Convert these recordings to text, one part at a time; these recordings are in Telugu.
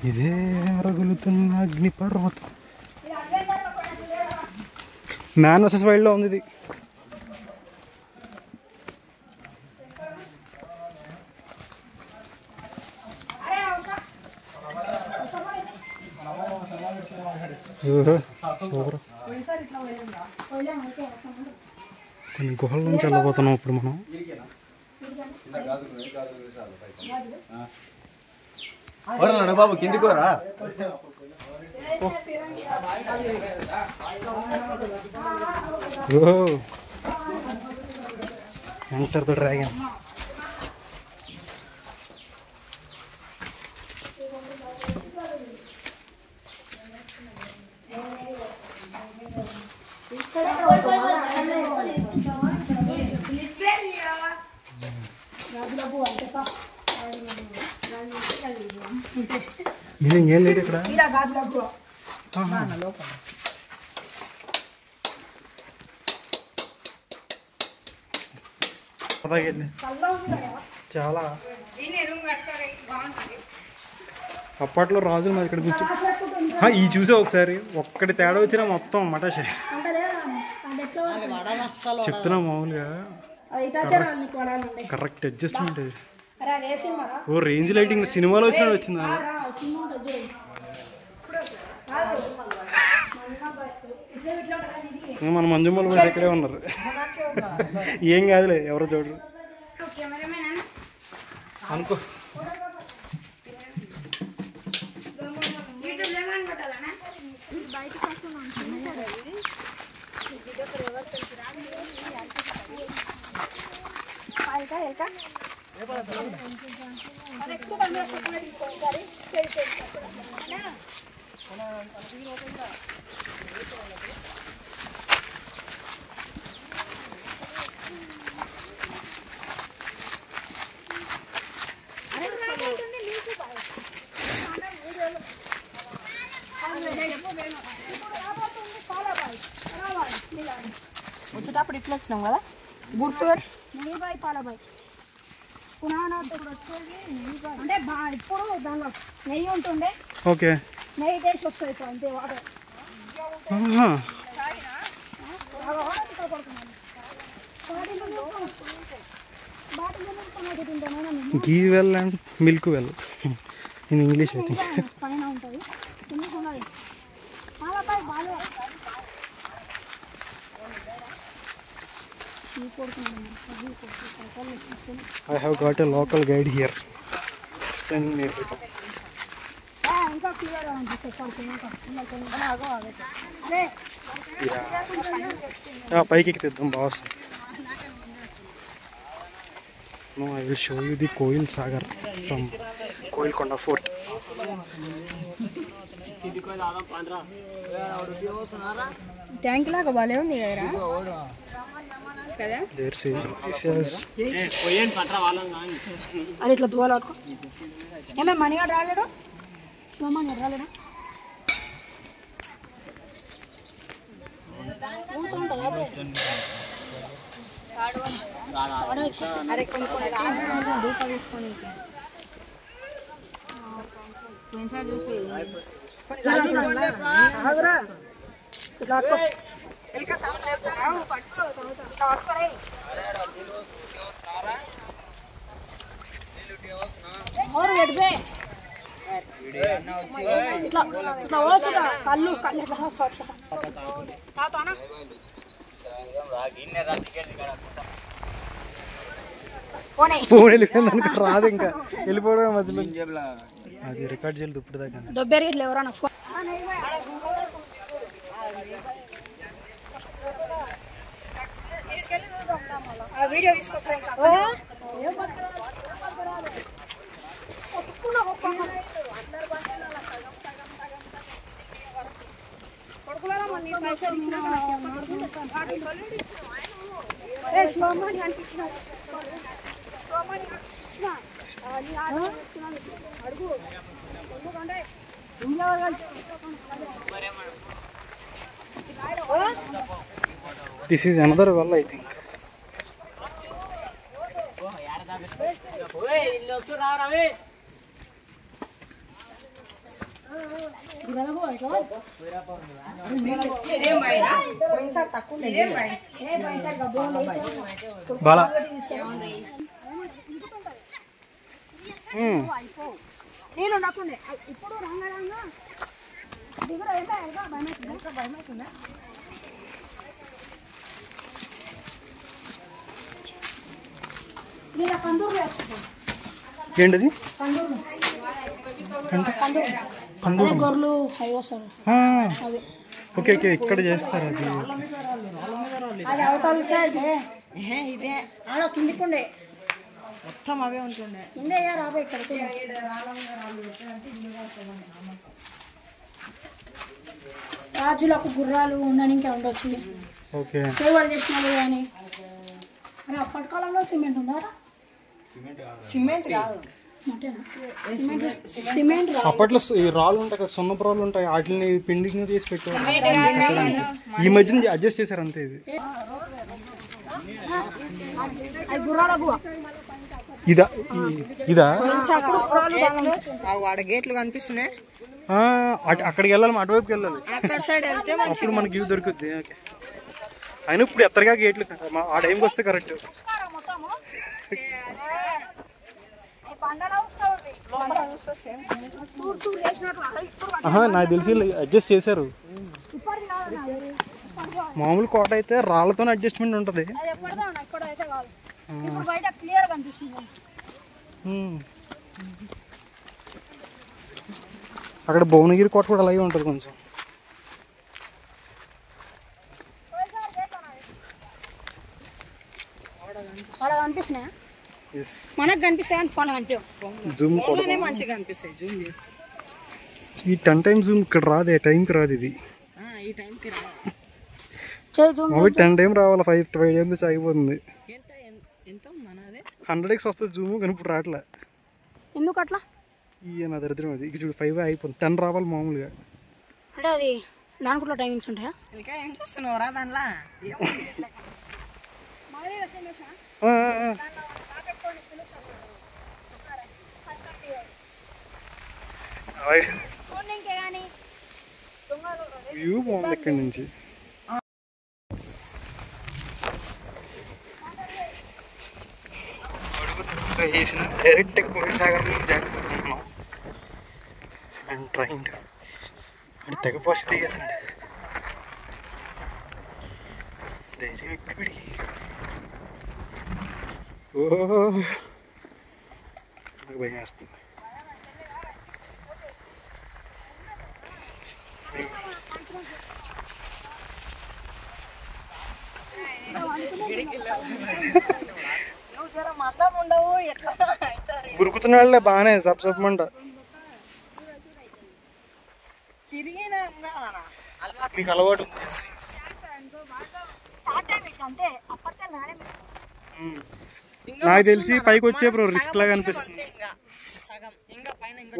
ఇదే రగులుతున్న అగ్నిపర్వతం. మ్యాన్ వర్సెస్ వైల్డ్లో ఉంది ఇది. కొన్ని గుహల నుంచి వెళ్ళబోతున్నాం ఇప్పుడు మనం. బాబు కిందికోరా. Enter the dragon. ఏం లేదు ఇక్కడ. చాలా అప్పట్లో రాజులు మరి ఇక్కడ కూర్చో. ఈ చూసే ఒకసారి ఒక్కటి తేడా వచ్చినా మొత్తం మటాషే చెప్తున్నా. మామూలుగా కరెక్ట్ అడ్జస్ట్మెంట్. ఓ రేంజ్ లైటింగ్ సినిమాలో వచ్చినట్టు వచ్చిందా? మన మంజుమ్మల బస్ ఇక్కడే ఉన్నారు. ఏం కాదులే, ఎవరో చూడరు అనుకో. వచ్చేటప్పుడు ఇట్లా వచ్చినాం కదా. గుంటూరు నెయ్యిబాయి పాలబాయి అంటే ఇప్పుడు దానిలో నెయ్యి ఉంటుండే. ఓకే, నెయ్యి టేస్ట్ వస్తుంది అంతే. Water ghee well and milk well in English అయితే పైన ఉంటుంది. పాలబాయి బాగా I have got a local guide here explaining everything. పైకి ఎక్కిద్దాం boss. No, I will show you the Koil Sagar from Koilkonda Fort. Tank లాగా బాలే ఉంది కదా. అది ఇట్లా దువ్వాలకు ఏమే మనీ రాలేడు. మనీ రాలేడా? కళ్ళు కళ్ళు ఫోన్ వెళ్ళిపోయింది రాదు, ఇంకా వెళ్ళిపోవడం మధ్యలో. అది రికార్డ్ చేయాలి ఇప్పుడు దాకా. దొబ్బేరు ఇట్లా ఎవరన్నా వీడియో తీసుకొస్తా. This is another well, I think. Bala నేను ఉండకుండే ఇప్పుడు రంగరంగా దిగురు అయితే భయమవుతుందా నేను కందూరు వేసుకుంటాను ఏంటిది గొర్రెలు అవి వస్తారు ఓకే ఓకే ఇక్కడ చేస్తారు అది అది అవతల సైడ్ ఇదే ఆడ కిందికుండే మొత్తం అవే ఉంటుండే కిందే రాబోయే ఇక్కడికి రాజులకు గుర్రాలు ఉండడానికి ఉండొచ్చు ఓకే సేవలు చేసినారు కానీ మరి అప్పటి కాలంలో సిమెంట్ ఉందా సిమెంట్ కాదు సిమెంట్ అప్పట్లో ఈ రాళ్ళు ఉంటాయి కదా సున్నపు రాళ్ళు ఉంటాయి వాటిని పిండిగా చేసి పెట్టారు ఈ మధ్యన అడ్జస్ట్ చేశారు అంతే ఇది గుర్రాల గుహ ఇదా ఇదా వాడ గేట్లు కనిపిస్తున్నాయి అక్కడికి వెళ్ళాలి అటువైపుకి వెళ్ళాలి అక్కడ సైడ్ వెళ్తే అప్పుడు మనకి ఇవి దొరుకుద్ది ఓకే అయినా ఇప్పుడు ఎత్తరగా గేట్లు ఆ టైంకి వస్తే కరెక్ట్ నాకు తెలిసి అడ్జస్ట్ చేశారు మామూలు కోట అయితే రాళ్లతోనే అడ్జస్ట్మెంట్ ఉంటుంది అక్కడ భువనగిరి కోట కూడా అలాగే ఉంటుంది కొంచెం కనిపిస్తున్నాయా మనకు కనిపిస్తాయని ఫోన్ కనిపించవు జూమ్ మంచిగా కనిపిస్తాయి జూమ్ చేస్తే ఈ 10 టైమ్స్ జూమ్ ఇక్కడ రాదు ఏ టైంకి రాదు ఇది ఈ టైంకి అవి 10 టైం రావాలి 5 టైమ్స్ ఆగిపోతుంది ఎంత ఉందన్న అదే 100x వస్తుంది జూమ్ కానీ ఇప్పుడు రావట్లే ఎందుకు అట్లా నా దరిద్రం అది ఇక చూడు 5 అయిపోతుంది 10 రావాలి మామూలుగా అంటే అది దానికి కూడా టైమింగ్స్ ఉంటాయా ఇంకా ఏం చూస్తున్నావు రా దానిలా వ్యూ బాగుంది ఇక్కడి నుంచి వేసిన డైరెక్ట్ కోయిసాగర్ నుంచి జారిపోతున్నాం అండ్ ట్రైన్ అది తెగ ఫస్ట్ దిగదండి ధైర్యం ఎక్కడి నాకు భయం వేస్తుంది ఉరుకుతున్న వాళ్ళే బాగానే సబ్సబ్మంట మీకు అలవాటు నాకు తెలిసి పైకి వచ్చే రిస్క్ లాగా అనిపిస్తుంది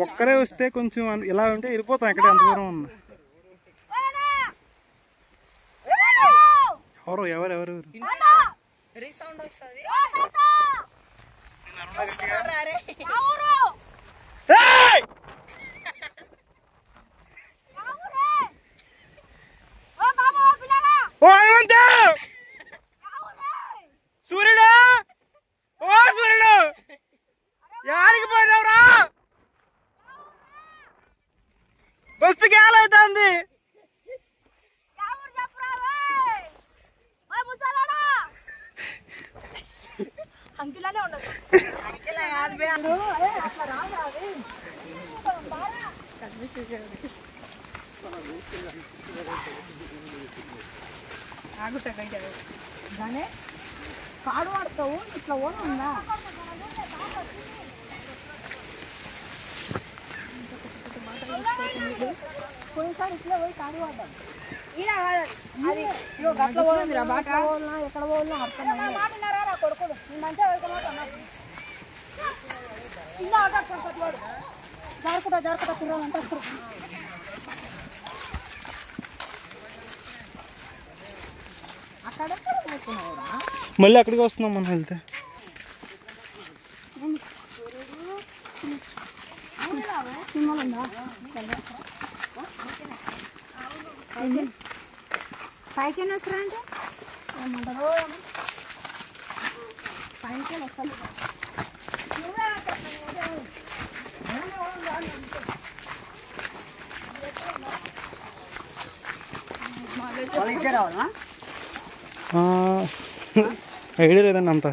ఒక్కరే వస్తే కొంచెం ఇలా ఉంటే వెళ్ళిపోతాం ఎక్కడ ఎంత దూరం ఉన్నా ఎవరు రీసౌండ్ వస్తుంది సూర్యుడు ఓ సూర్యుడు యాడికి పోయినవరా బస్సు గేలైతుంది అంకిలానే ఉండదు దానే కాడు వాడతావు ఇట్లా ఓన్ ఉందా పోయినసారి ఇట్లా పోయి కాడు వాడతాం అది గట్ల పోయిందిరా బాట ఎక్కడ పోవాలో అర్థం మాట్లాడారా కొడుకుడు నేను మంచిగా జారుకుంటా కుర్రాలంతా అక్కడ మళ్ళీ అక్కడికి వస్తున్నాం మనం వెళ్తే సినిమాలు ఉందా పైకి వస్తారా అంటే ఏమంటారు పైకి వస్తాను ఐడియా లేదండి అంత.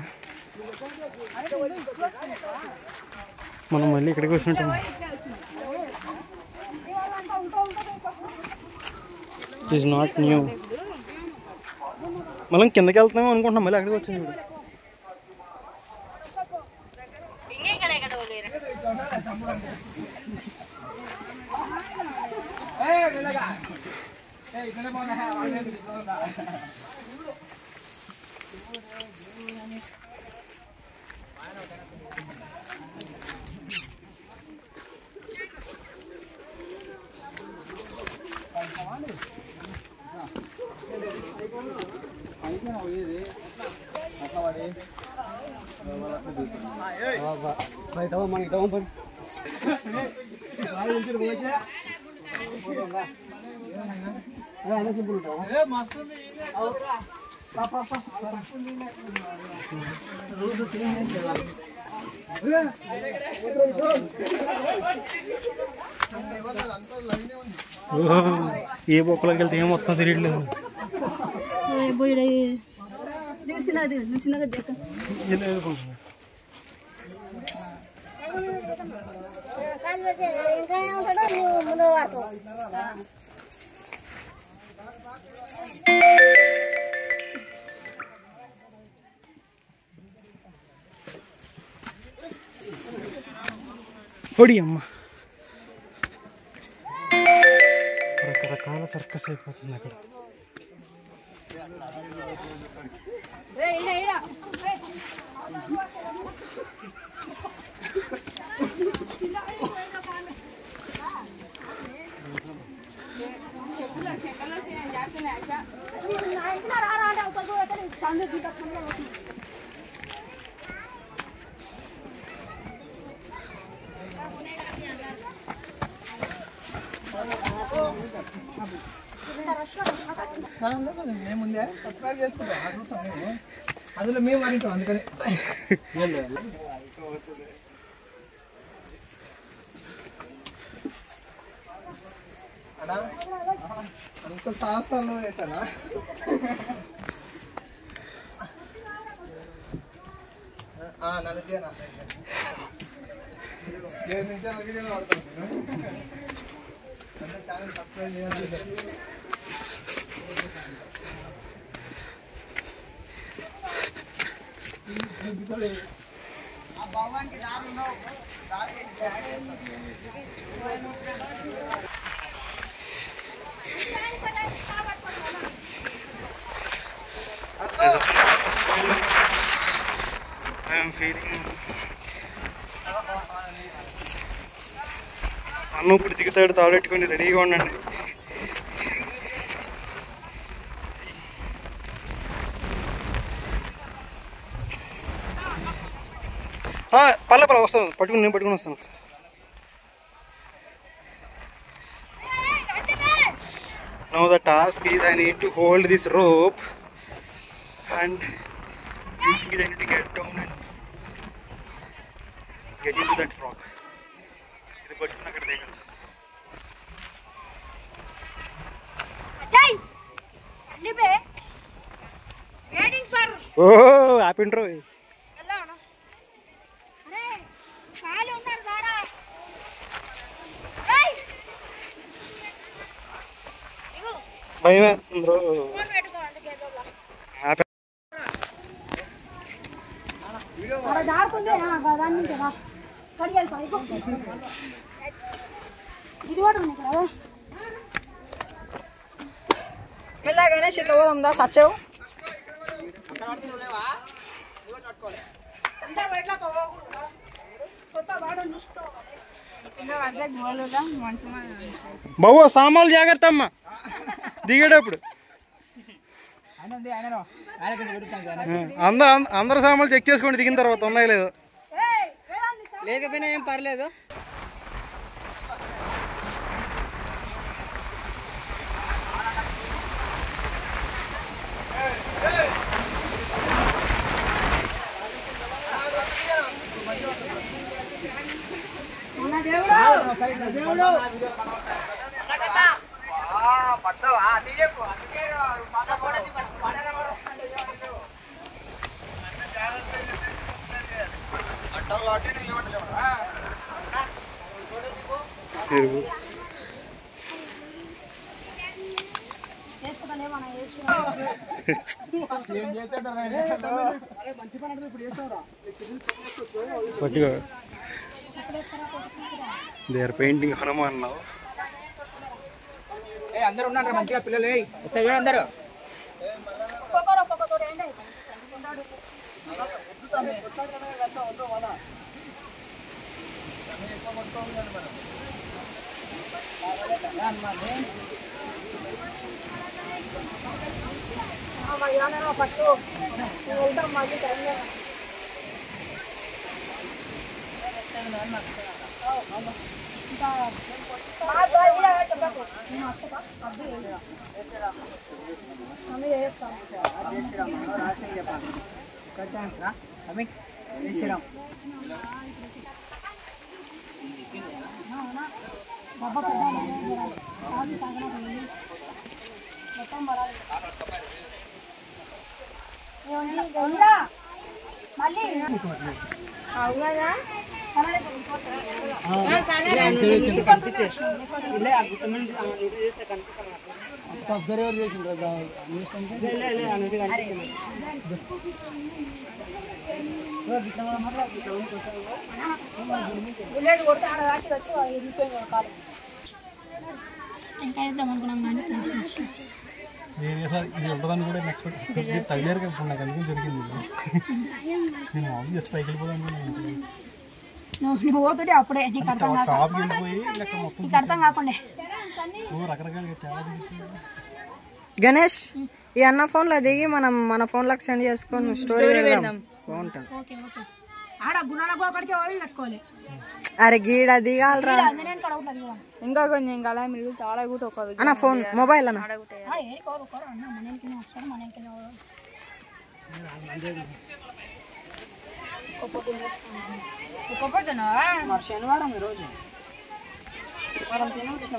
మనం మళ్ళీ ఇక్కడికి వచ్చినట్టు. It is not new. మనం కిందకి వెళ్తున్నాం అనుకుంటున్నాం, మళ్ళీ అక్కడికి వచ్చింది. ఏ బొక్కలోకి వెళ్తే ఏం మొత్తం తెలియట్లేదు. ఒడి అమ్మ, రకరకాల సర్కస్ అయిపోతుంది అక్కడ. ముందే సబ్స్క్రైబ్ చేసుకుంటాం, అందులో మేము అడుగుతాం. అందుకని అంత సాహసాలు వేసానా? నన్ను చేయనా 7 నిమిషాల వీడియోలో పడుతుంది. ఛానల్ సబ్స్క్రైబ్ చేయాలి. భగవాన్కి దారి ఉన్నావు. అన్నం ఇప్పుడు దిగుతాడు, తాడెట్టుకొని రెడీగా ఉండండి. పర్లే వస్తాను, నేను పట్టుకుని వస్తాను. Now the task is I need to hold this rope and using it I need to get down and get into that rock. ఇది పట్టుకుని అక్కడ దిగాలి. ఓ ఆపిండ్రో. భయమే మెల్లగానే చెట్లు పోదాందా సచ్చావు. బాబు సామాన్లు జాగ్రత్త అమ్మా దిగేటప్పుడు. అందరు సామాన్లు చెక్ చేసుకోండి దిగిన తర్వాత, ఉన్నాయో లేదో. లేకపోయినా ఏం పర్లేదు. They are painting Hanuman now. అందరూ ఉన్నారు మంచిగా పిల్లలు అందరూ ఇంకా ఇద్దాం అనుకున్నాం కానీ ఇది ఉంటుందని కూడా ఎక్స్పెక్ట్ తగిలేరు కదా నాకు అందుకని జరిగింది. నేను మామూలు జస్ట్ పైకి వెళ్ళిపోదాం అనుకున్నాను. నువ్వు పోతుంటే అప్పుడే నీకు అర్థం టాప్కి వెళ్ళిపోయి లెక్క మొత్తం నీకు అర్థం కాకుండా రకరకాలుగా చాలా గణేష్ ఈ అన్న ఫోన్లో దిగి మనం మన ఫోన్లోకి సెండ్ చేసుకొని స్టోరీ పెడదాం. బాగుంటుంది. ఓకే ఓకే ఆడ గుణాలకు ఒకటికి ఓయిల్ కట్టుకోవాలి. అరే గీడ దిగాలరా ఇంకా కొంచెం ఇంకా అలా మీరు చాలా కూడా ఒక అన్న ఫోన్ మొబైల్ అన్న శనివారం ఈరోజు మనం తినొచ్చిన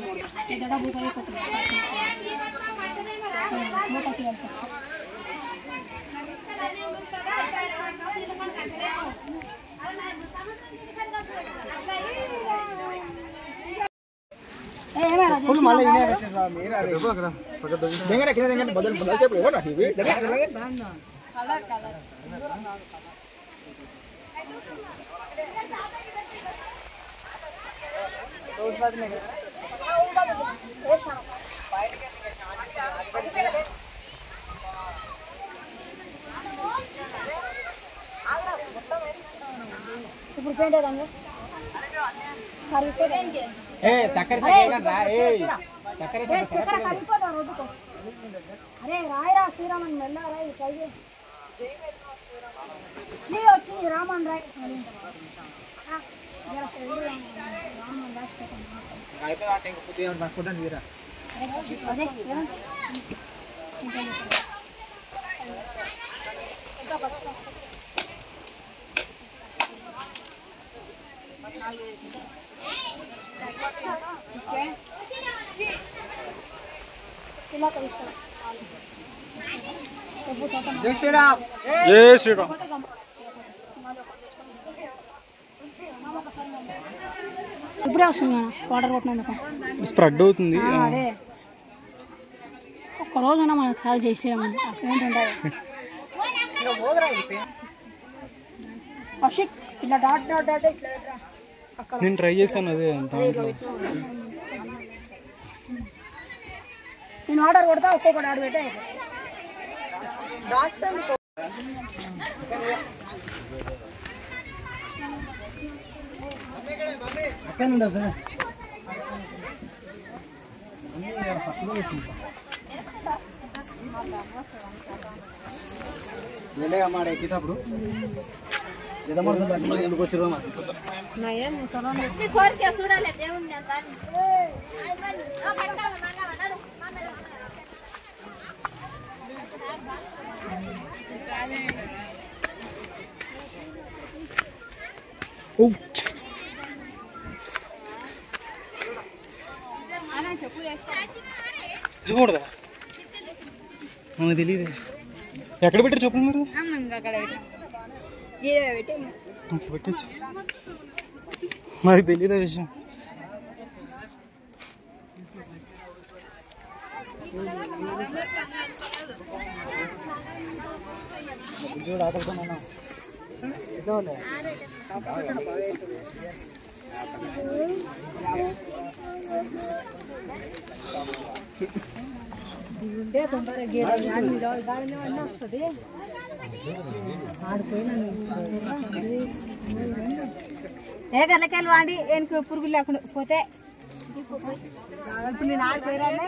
ఇప్పుడు పెయింట్ కలిపోతాం రోడ్డుకో. అరే రాయరా శ్రీరామన్ మెల్లారా శ్రీ వచ్చింది రామన్ రాయ్ రామన్ జై శ్రీరామ్. జై శ్రీరామ్. ఇప్పుడే వస్తుంది వాటర్ కొట్టినందుకు స్ప్రెడ్ అవుతుంది. అదే ఒక్క రోజున మనకు సాగు చేసేయమని ఏంటంటే అషిక్ ఇట్లా డాట్ డాట్ డాట్ ఇట్లా అక్కడ నేను ట్రై చేశాను అదే నేను ఆర్డర్ కొడతా ఒక్కొక్కటి ఆర్డర్ పెట్టే ఎక్కేటప్పుడు ఎందుకు వచ్చారు చూడదా మనకు తెలియదు ఎక్కడ పెట్టారు చెప్పులు మీరు పెట్టచ్చు మనకు తెలియదు ఆ విషయం చూడు ఆకలితో ఏ గల్లకెళ్ళి వాడి ఏనుకు పురుగులు లేకుండా పోతే ఇప్పుడు నేను ఆడిపోయానే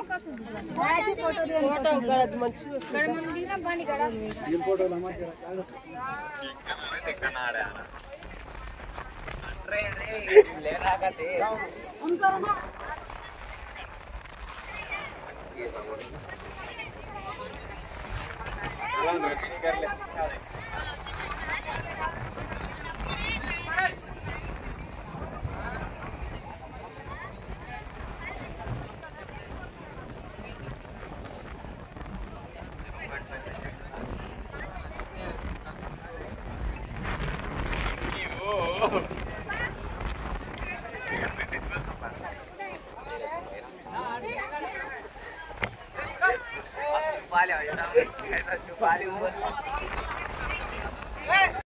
Vale,